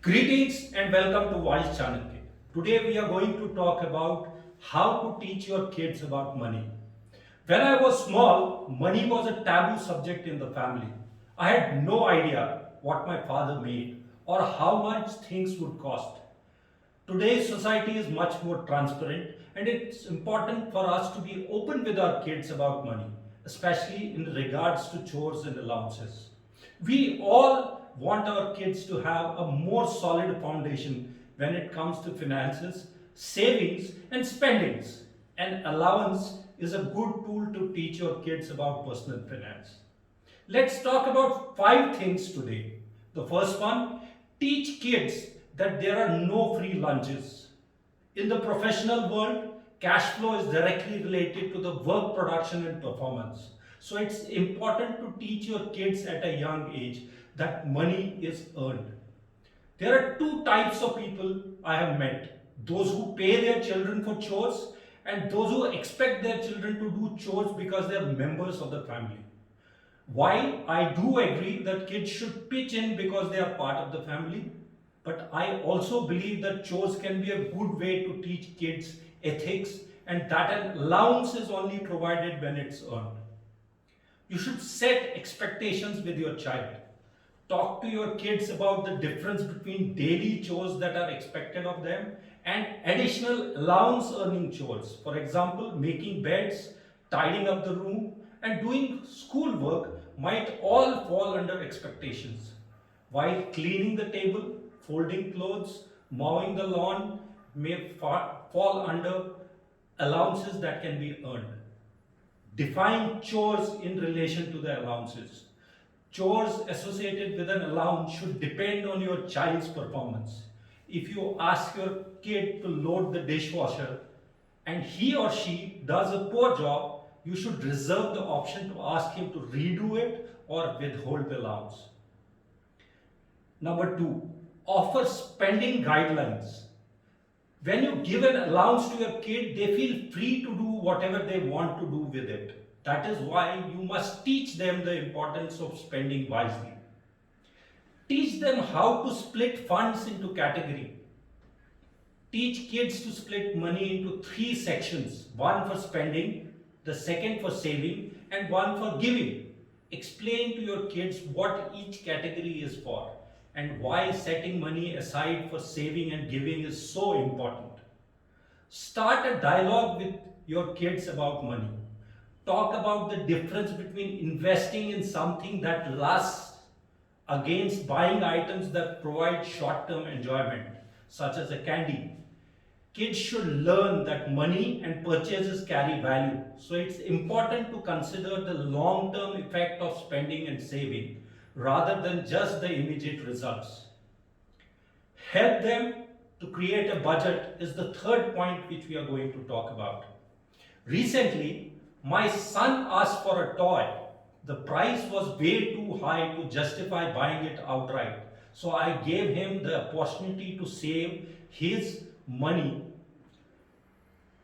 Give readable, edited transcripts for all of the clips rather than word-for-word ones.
Greetings and welcome to Wise Chanakya. Today we are going to talk about how to teach your kids about money. When I was small, money was a taboo subject in the family. I had no idea what my father made or how much things would cost. Today's society is much more transparent and it's important for us to be open with our kids about money, especially in regards to chores and allowances. We all want our kids to have a more solid foundation when it comes to finances, savings, and spendings. An allowance is a good tool to teach your kids about personal finance. Let's talk about five things today. The first one, teach kids that there are no free lunches. In the professional world, cash flow is directly related to the work production and performance. So it's important to teach your kids at a young age that money is earned. There are two types of people I have met: those who pay their children for chores and those who expect their children to do chores because they are members of the family. While I do agree that kids should pitch in because they are part of the family, but I also believe that chores can be a good way to teach kids ethics and that an allowance is only provided when it's earned. You should set expectations with your child. Talk to your kids about the difference between daily chores that are expected of them and additional allowance earning chores. For example, making beds, tidying up the room, and doing schoolwork might all fall under expectations. While cleaning the table, folding clothes, mowing the lawn may fall under allowances that can be earned. Define chores in relation to the allowances. Chores associated with an allowance should depend on your child's performance. If you ask your kid to load the dishwasher and he or she does a poor job, you should reserve the option to ask him to redo it or withhold the allowance. Number two, offer spending guidelines. When you give an allowance to your kid, they feel free to do whatever they want to do with it. That is why you must teach them the importance of spending wisely. Teach them how to split funds into category. Teach kids to split money into three sections: one for spending, the second for saving, and one for giving. Explain to your kids what each category is for and why setting money aside for saving and giving is so important. Start a dialogue with your kids about money. Talk about the difference between investing in something that lasts against buying items that provide short term enjoyment, such as a candy. Kids should learn that money and purchases carry value, so it's important to consider the long term effect of spending and saving rather than just the immediate results. Help them to create a budget is the third point which we are going to talk about. Recently, my son asked for a toy. The price was way too high to justify buying it outright. So I gave him the opportunity to save his money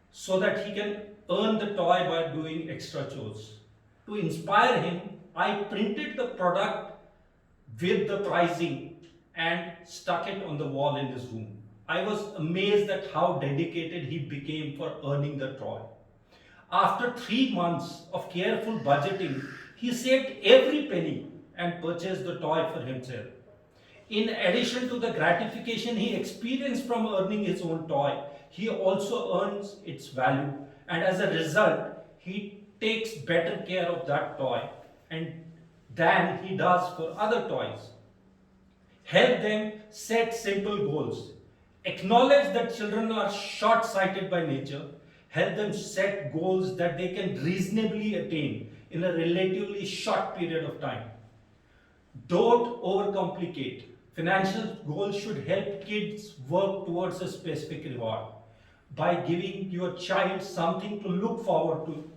so that he can earn the toy by doing extra chores. To inspire him, I printed the product with the pricing and stuck it on the wall in his room. I was amazed at how dedicated he became for earning the toy. After 3 months of careful budgeting, he saved every penny and purchased the toy for himself. In addition to the gratification he experienced from earning his own toy, he also earns its value, and as a result, he takes better care of that toy and than he does for other toys. Help them set simple goals. Acknowledge that children are short sighted by nature. Help them set goals that they can reasonably attain in a relatively short period of time. Don't overcomplicate. Financial goals should help kids work towards a specific reward. By giving your child something to look forward to,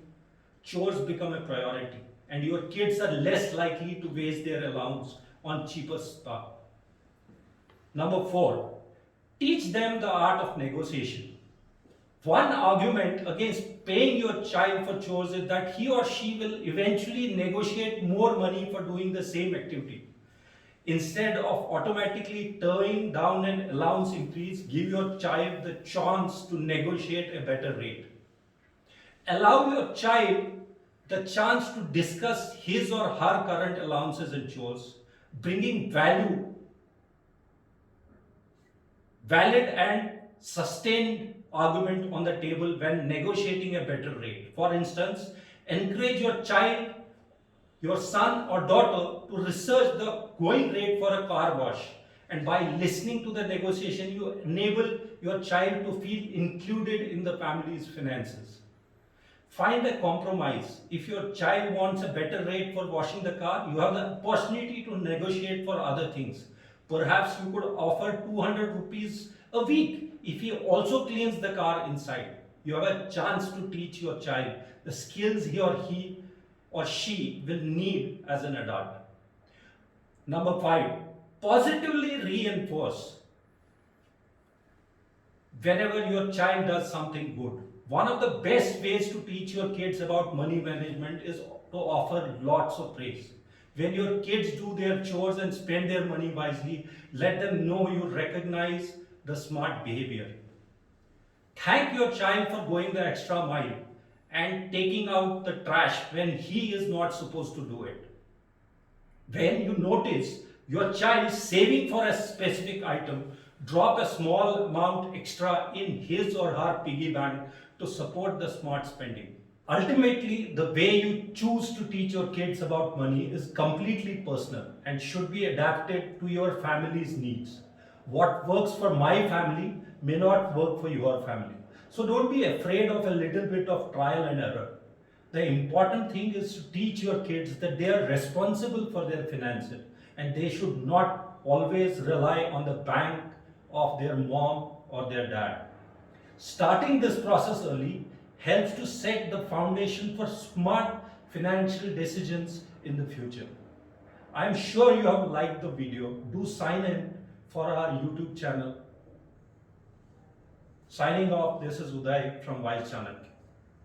chores become a priority, and your kids are less likely to waste their allowance on cheaper stuff. Number four, teach them the art of negotiation. One argument against paying your child for chores is that he or she will eventually negotiate more money for doing the same activity. Instead of automatically turning down an allowance increase, give your child the chance to negotiate a better rate. Allow your child the chance to discuss his or her current allowances and chores, bringing valid and sustained argument on the table when negotiating a better rate. For instance, encourage your child, your son or daughter to research the going rate for a car wash, and by listening to the negotiation you enable your child to feel included in the family's finances. Find a compromise. If your child wants a better rate for washing the car, you have the opportunity to negotiate for other things. Perhaps you could offer 200 rupees a week if he also cleans the car inside. You have a chance to teach your child the skills he or she will need as an adult. Number 5, positively reinforce whenever your child does something good. One of the best ways to teach your kids about money management is to offer lots of praise. When your kids do their chores and spend their money wisely, let them know you recognize the smart behavior. Thank your child for going the extra mile and taking out the trash when he is not supposed to do it. When you notice your child saving for a specific item, drop a small amount extra in his or her piggy bank to support the smart spending. Ultimately, the way you choose to teach your kids about money is completely personal and should be adapted to your family's needs. What works for my family may not work for your family. So don't be afraid of a little bit of trial and error. The important thing is to teach your kids that they are responsible for their finances and they should not always rely on the bank of their mom or their dad. Starting this process early helps to set the foundation for smart financial decisions in the future. I am sure you have liked the video. Do sign in for our YouTube channel. Signing off, this is Uday from Wise Chanakya.